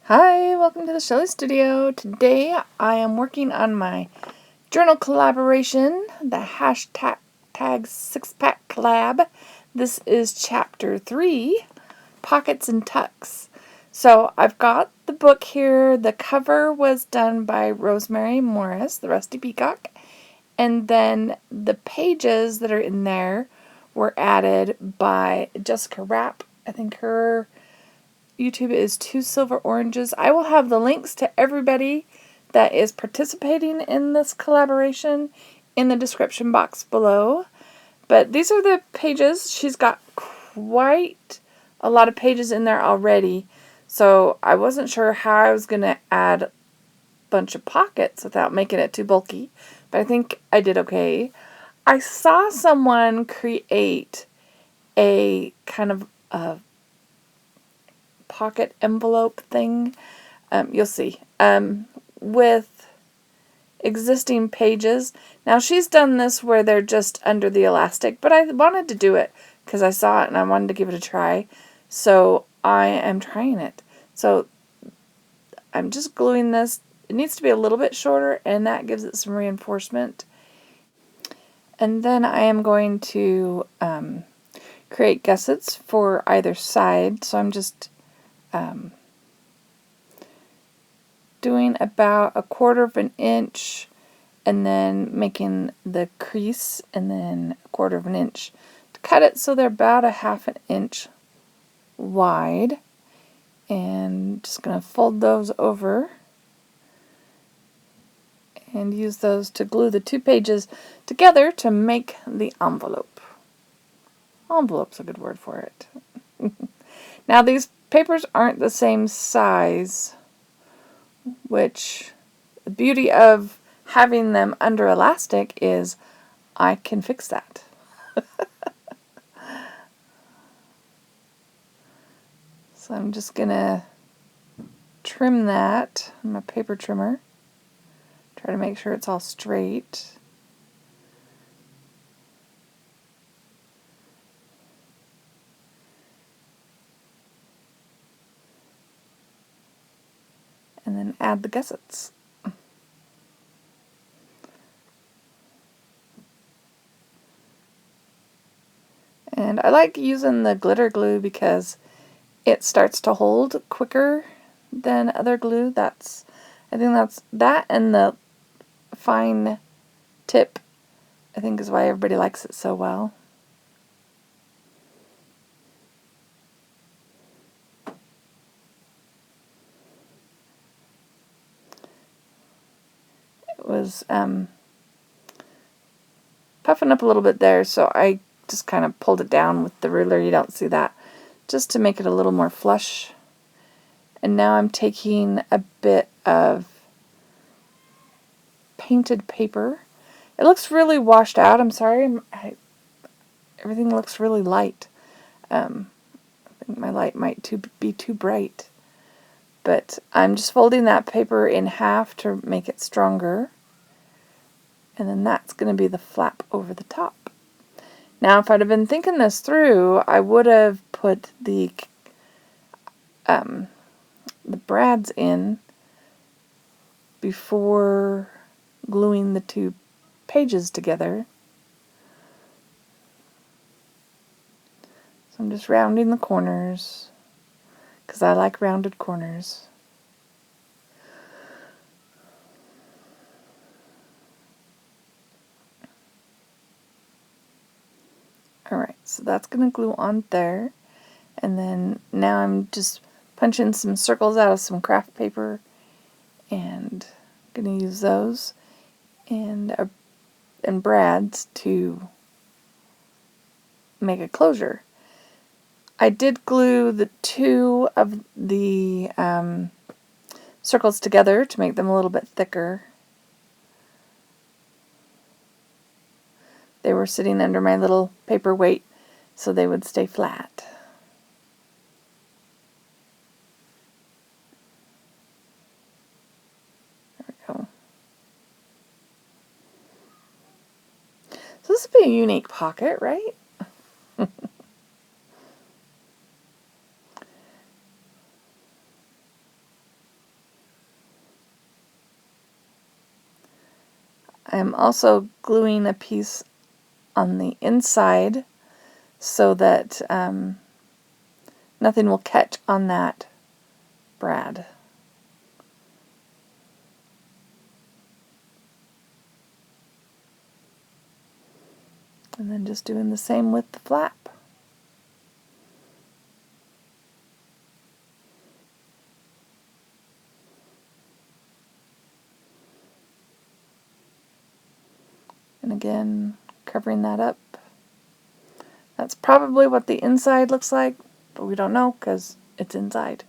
Hi, welcome to the Shelley Studio. Today I am working on my journal collaboration, the hashtag 6-pack collab. This is chapter 3, Pockets and Tucks. So I've got the book here. The cover was done by Rosemary Morris, the Rusty Peacock. And then the pages that are in there were added by Jessica Rapp. I think her YouTube is 2silveroranges. I will have the links to everybody that is participating in this collaboration in the description box below. But these are the pages. She's got quite a lot of pages in there already. So I wasn't sure how I was going to add a bunch of pockets without making it too bulky. But I think I did okay. I saw someone create a kind of a pocket envelope thing, you'll see, with existing pages. Now she's done this where they're just under the elastic, but I wanted to do it because I saw it and I wanted to give it a try, so I am trying it. So I'm just gluing this. It needs to be a little bit shorter, and that gives it some reinforcement. And then I am going to create gussets for either side, so I'm just doing about 1/4 of an inch and then making the crease and then 1/4 of an inch to cut it so they're about 1/2 inch wide, and just going to fold those over and use those to glue the two pages together to make the envelope. Envelope's a good word for it. Now these papers aren't the same size, which the beauty of having them under elastic is I can fix that. So I'm just going to trim that on my paper trimmer. Try to make sure it's all straight. And then add the gussets. And I like using the glitter glue because it starts to hold quicker than other glue. I think that's that, and the fine tip, I think, is why everybody likes it so well. It was puffing up a little bit there, so I just kind of pulled it down with the ruler. You don't see that, just to make it a little more flush. And now I'm taking a bit of painted paper. It looks really washed out. I'm sorry. Everything looks really light. I think my light might be too bright. But I'm just folding that paper in half to make it stronger. And then that's going to be the flap over the top. Now, if I'd have been thinking this through, I would have put the brads in before gluing the two pages together. So I'm just rounding the corners because I like rounded corners. Alright, so that's going to glue on there. And then now I'm just punching some circles out of some craft paper and going to use those and brads to make a closure. I did glue the two of the circles together to make them a little bit thicker. They were sitting under my little paperweight so they would stay flat. There we go. So this would be a unique pocket, right? I'm also gluing a piece on the inside so that nothing will catch on that brad. And then just doing the same with the flap. And again, covering that up. That's probably what the inside looks like, but we don't know because it's inside.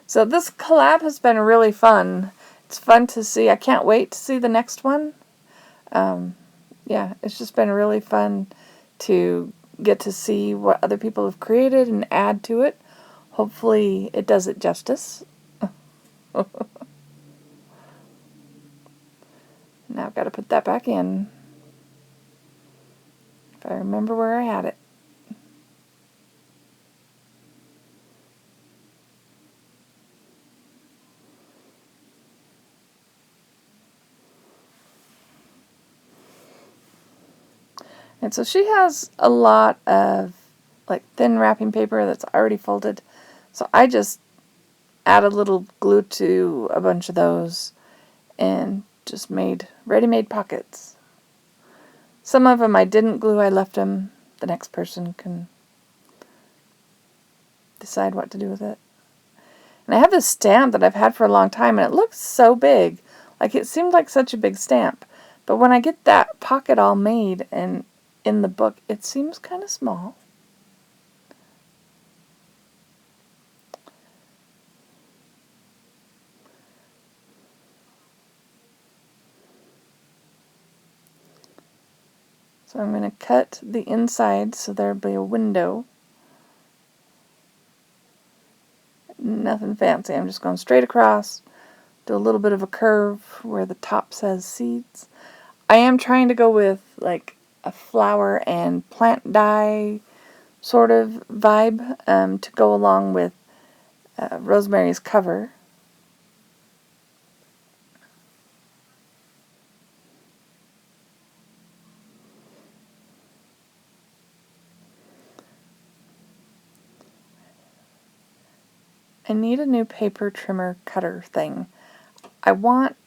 So this collab has been really fun. It's fun to see. I can't wait to see the next one. Yeah, it's just been really fun to get to see what other people have created and add to it. Hopefully it does it justice. Now I've got to put that back in. If I remember where I had it. And so she has a lot of like thin wrapping paper that's already folded. So I just add a little glue to a bunch of those and just made ready-made pockets. Some of them I didn't glue, I left them. The next person can decide what to do with it. And I have this stamp that I've had for a long time, and it looks so big. Like, it seemed like such a big stamp. But when I get that pocket all made and in the book, it seems kind of small. So I'm going to cut the inside so there'll be a window. Nothing fancy. I'm just going straight across. Do a little bit of a curve where the top says seeds. I am trying to go with like a flower and plant dye sort of vibe to go along with Rosemary's cover. I need a new paper trimmer cutter thing. I like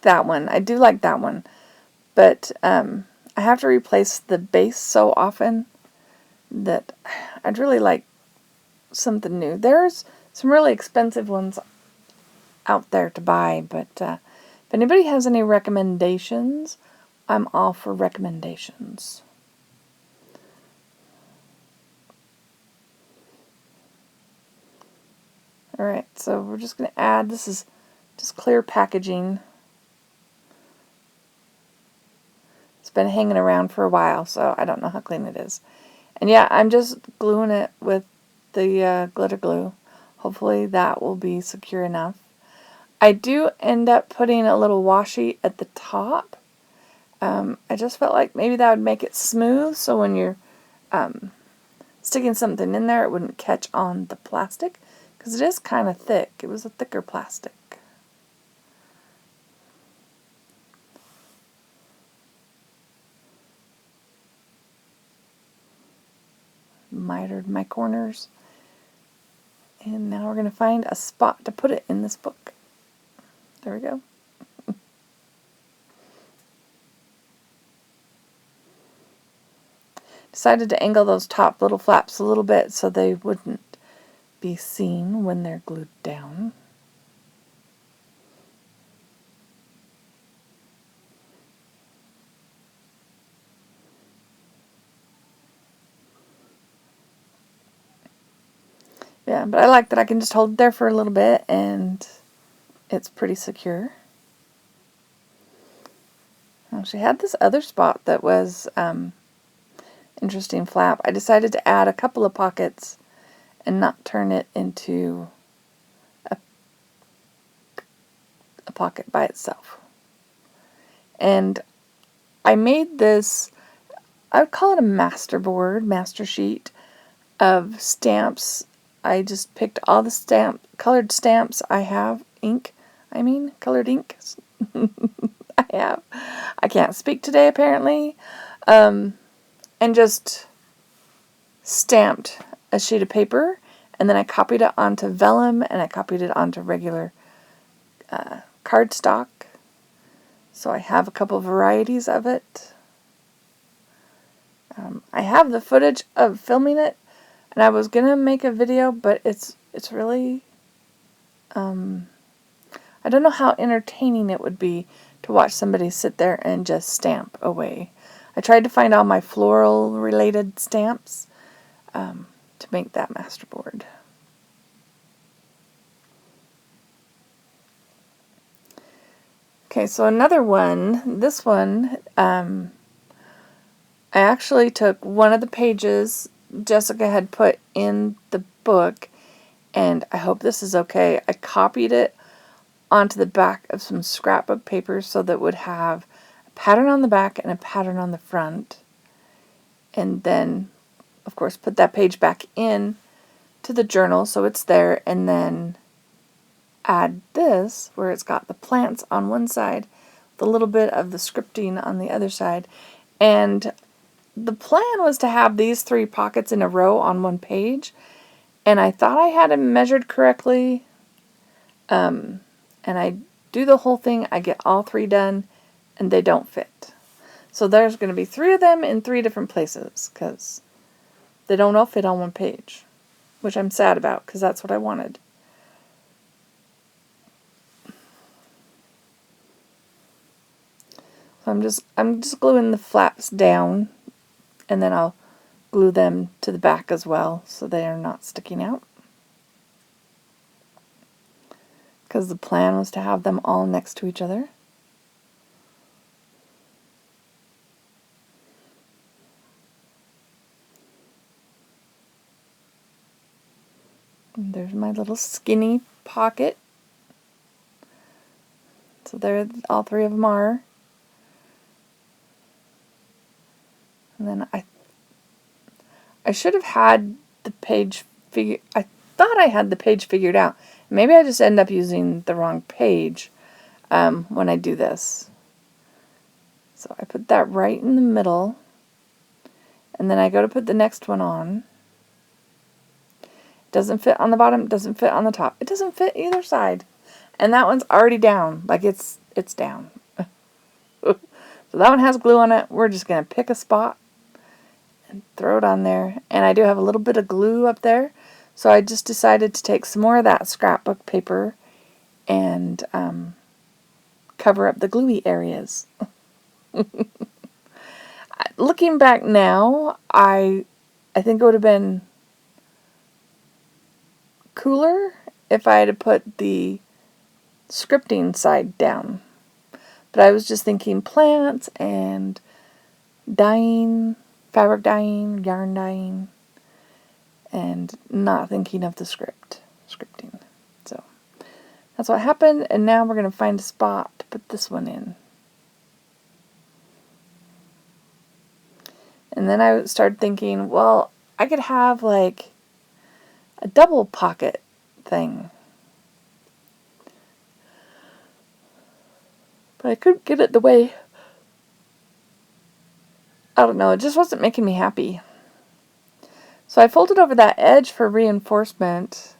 that one. I do like that one. But I have to replace the base so often that I'd really like something new. There's some really expensive ones out there to buy, but if anybody has any recommendations, I'm all for recommendations. Alright, so we're just going to add, this is just clear packaging. It's been hanging around for a while, so I don't know how clean it is. And yeah, I'm just gluing it with the glitter glue. Hopefully that will be secure enough. I do end up putting a little washi at the top. I just felt like maybe that would make it smooth, so when you're sticking something in there, it wouldn't catch on the plastic, because it is kind of thick. It was a thicker plastic. Mitered my corners. And now we're going to find a spot to put it in this book. There we go. Decided to angle those top little flaps a little bit so they wouldn't be seen when they're glued down. Yeah, but I like that I can just hold it there for a little bit and it's pretty secure. Now, she had this other spot that was interesting flap. I decided to add a couple of pockets and not turn it into a pocket by itself. And I made this, I would call it a master board, master sheet of stamps I just picked all the colored stamps I have, colored ink I have. I can't speak today apparently. And just stamped a sheet of paper, and then I copied it onto vellum, and I copied it onto regular cardstock. So I have a couple varieties of it. I have the footage of filming it, and I was gonna make a video, but it's really I don't know how entertaining it would be to watch somebody sit there and just stamp away. I tried to find all my floral related stamps to make that masterboard. Okay, so another one, this one, I actually took one of the pages Jessica had put in the book, and I hope this is okay. I copied it onto the back of some scrapbook paper so that it would have a pattern on the back and a pattern on the front. And then, of course, put that page back in to the journal so it's there, and then add this where it's got the plants on one side, the little bit of the scripting on the other side. And the plan was to have these 3 pockets in a row on one page, and I thought I had them measured correctly. And I do the whole thing, I get all 3 done, and they don't fit. So there's going to be 3 of them in 3 different places, because they don't all fit on one page, which I'm sad about, because that's what I wanted. So I'm just gluing the flaps down, and then I'll glue them to the back as well, so they are not sticking out. Because the plan was to have them all next to each other. And there's my little skinny pocket. So there all 3 of them are. And then I should have had the page I thought I had the page figured out. Maybe I just end up using the wrong page when I do this. So I put that right in the middle, and then I go to put the next one on. It doesn't fit on the bottom, doesn't fit on the top. It doesn't fit either side. And that one's already down, like it's down. So that one has glue on it. We're just going to pick a spot and throw it on there. And I do have a little bit of glue up there, so I just decided to take some more of that scrapbook paper and cover up the gluey areas. Looking back now, I think it would have been cooler if I had put the scripting side down. But I was just thinking plants and dyeing, fabric dyeing, yarn dyeing, and not thinking of the scripting. So that's what happened, and now we're going to find a spot to put this one in. And then I started thinking, well, I could have like a double pocket thing. But I couldn't get it the way, I don't know, it just wasn't making me happy. So I folded over that edge for reinforcement.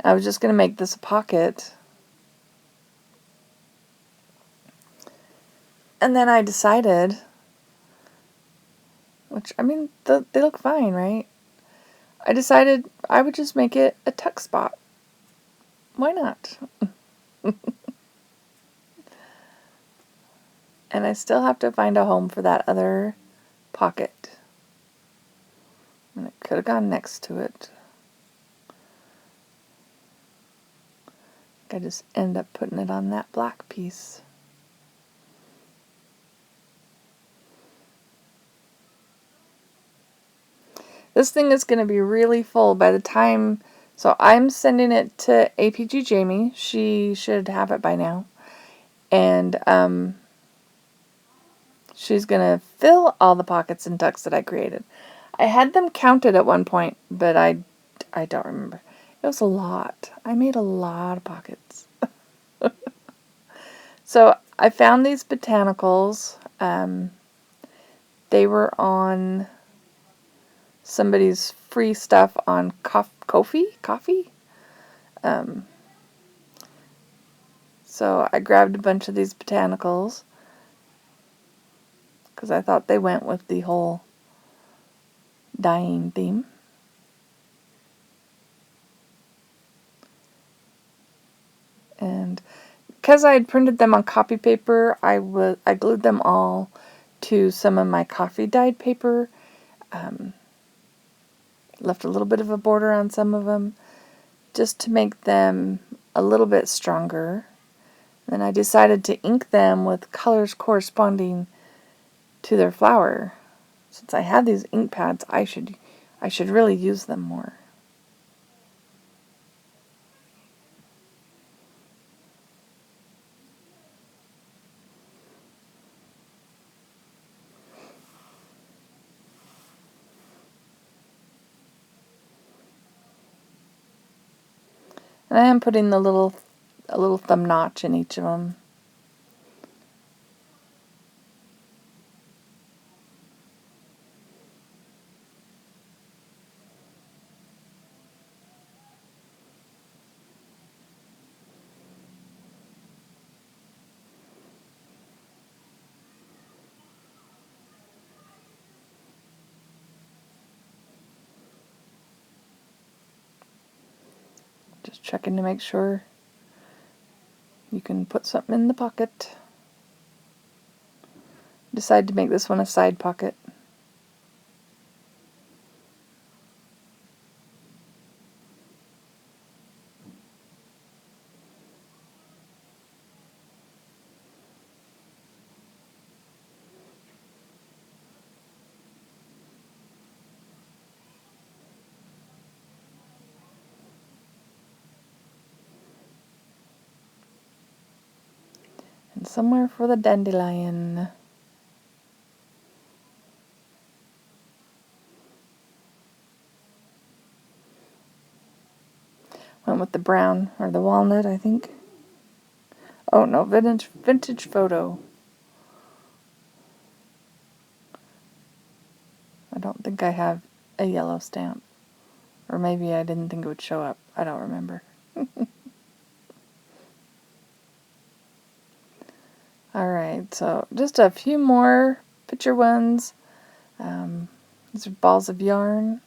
I was just going to make this a pocket. And then I decided, which, I mean, they look fine, right? I decided I would just make it a tuck spot. Why not? And I still have to find a home for that other pocket. And it could have gone next to it. I just end up putting it on that black piece. This thing is going to be really full by the time, so I'm sending it to APG Jamie. She should have it by now. And she's going to fill all the pockets and tucks that I created. I had them counted at one point, but I don't remember. It was a lot. I made a lot of pockets. So I found these botanicals. They were on somebody's free stuff on Coffee. So I grabbed a bunch of these botanicals because I thought they went with the whole dyeing theme. And because I had printed them on copy paper, I glued them all to some of my coffee dyed paper. Left a little bit of a border on some of them just to make them a little bit stronger. Then I decided to ink them with colors corresponding to their flower. Since I had these ink pads, I should really use them more. And I am putting a little thumb notch in each of them. Just checking to make sure you can put something in the pocket. Decided to make this one a side pocket. And somewhere for the dandelion. Went with the brown, or the walnut, I think. Oh no, vintage photo. I don't think I have a yellow stamp. Or maybe I didn't think it would show up. I don't remember. Alright, so just a few more picture ones. These are balls of yarn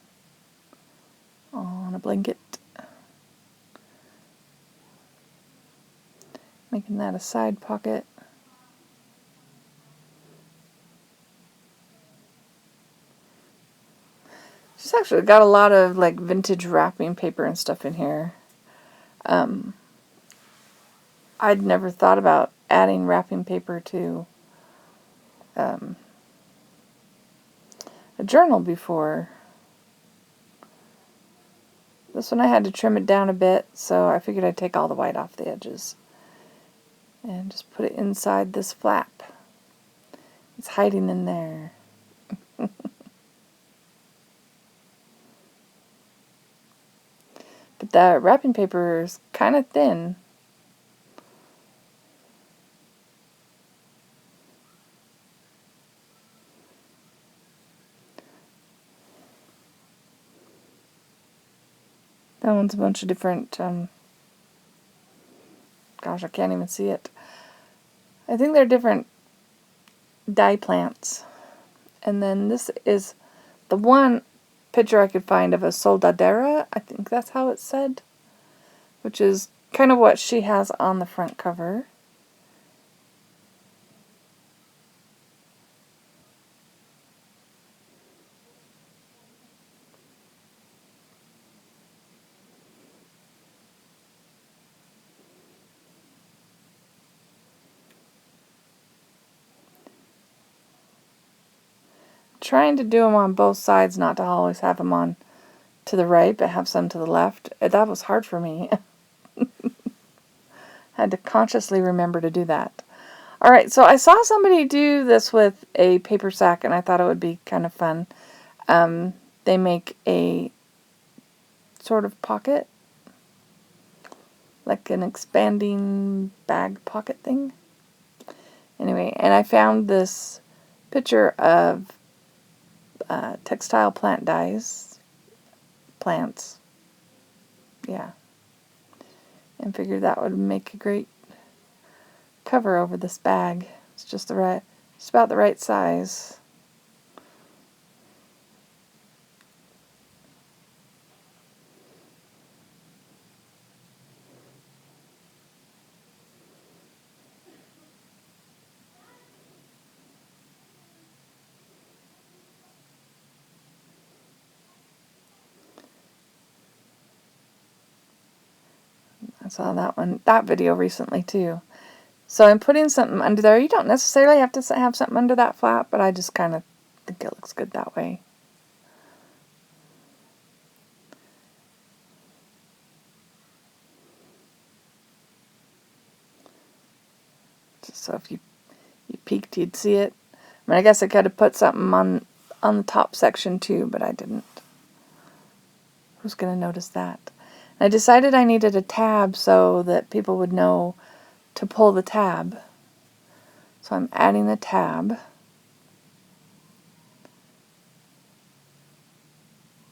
on a blanket. Making that a side pocket. She's actually got a lot of like vintage wrapping paper and stuff in here. I'd never thought about adding wrapping paper to a journal before. This one I had to trim it down a bit, so I figured I'd take all the white off the edges and just put it inside this flap. It's hiding in there. But the wrapping paper is kind of thin. That one's a bunch of different, gosh, I can't even see it. I think they're different dye plants. And then this is the one picture I could find of a soldadera. I think that's how it's said. Which is kind of what she has on the front cover. Trying to do them on both sides, not to always have them on to the right, but have some to the left. That was hard for me. Had to consciously remember to do that. Alright, so I saw somebody do this with a paper sack, and I thought it would be kind of fun. They make a sort of pocket. like an expanding bag pocket thing. Anyway, and I found this picture of textile plant dyes, plants, yeah, and figured that would make a great cover over this bag. It's just about the right size. I saw that video recently too. So I'm putting something under there. You don't necessarily have to have something under that flap, but I just kind of think it looks good that way. Just so if you peeked, you'd see it. I mean, I guess I could have put something on the top section too, but I didn't. Who's going to notice that? And I decided I needed a tab so that people would know to pull the tab. So I'm adding the tab.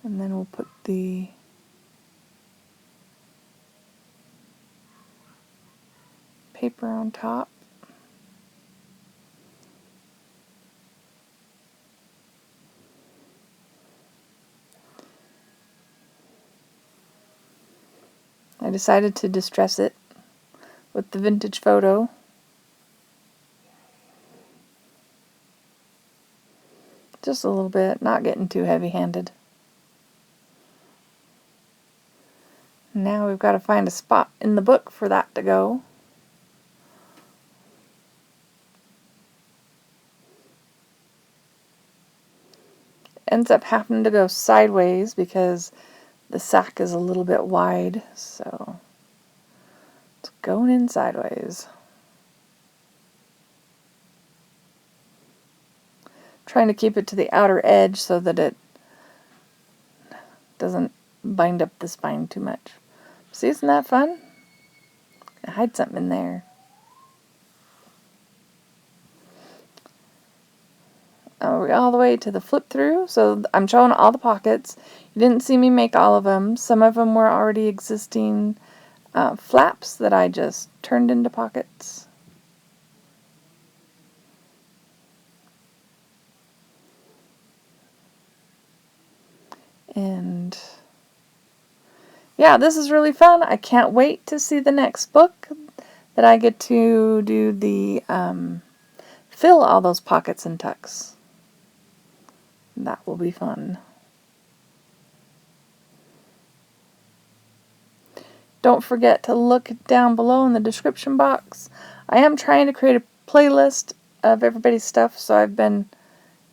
And then we'll put the paper on top. I decided to distress it with the vintage photo. Just a little bit, not getting too heavy-handed. Now we've got to find a spot in the book for that to go. Ends up having to go sideways because the sack is a little bit wide, so it's going in sideways. Trying to keep it to the outer edge so that it doesn't bind up the spine too much. See, isn't that fun? Hide something in there. We're all the way to the flip through, so I'm showing all the pockets. You didn't see me make all of them. Some of them were already existing flaps that I just turned into pockets. And yeah, this is really fun. I can't wait to see the next book that I get to do the fill all those pockets and tucks. That will be fun. Don't forget to look down below in the description box. I am trying to create a playlist of everybody's stuff, so I've been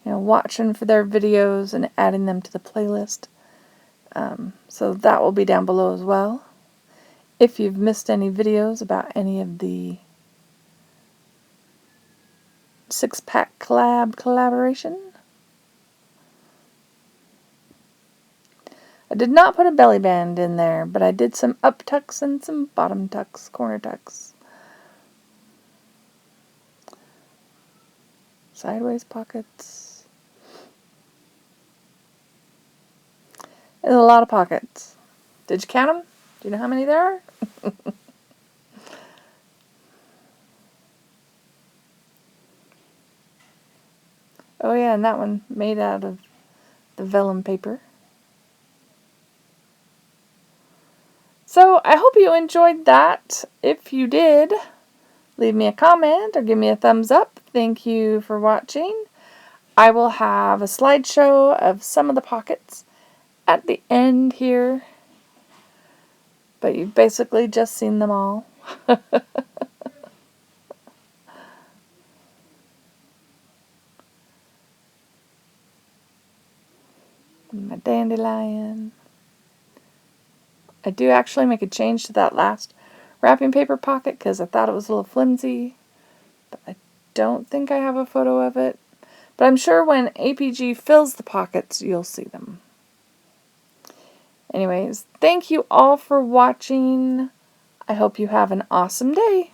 watching for their videos and adding them to the playlist. So that will be down below as well. If you've missed any videos about any of the 6-pack collaboration. I did not put a belly band in there, but I did some up tucks and some bottom tucks, corner tucks. Sideways pockets. There's a lot of pockets. Did you count them? Do you know how many there are? Oh yeah, and that one made out of the vellum paper. So I hope you enjoyed that. If you did, leave me a comment or give me a thumbs up. Thank you for watching. I will have a slideshow of some of the pockets at the end here. But you've basically just seen them all. My dandelion. I do actually make a change to that last wrapping paper pocket because I thought it was a little flimsy. But I don't think I have a photo of it. But I'm sure when APG fills the pockets, you'll see them. Anyways, thank you all for watching. I hope you have an awesome day.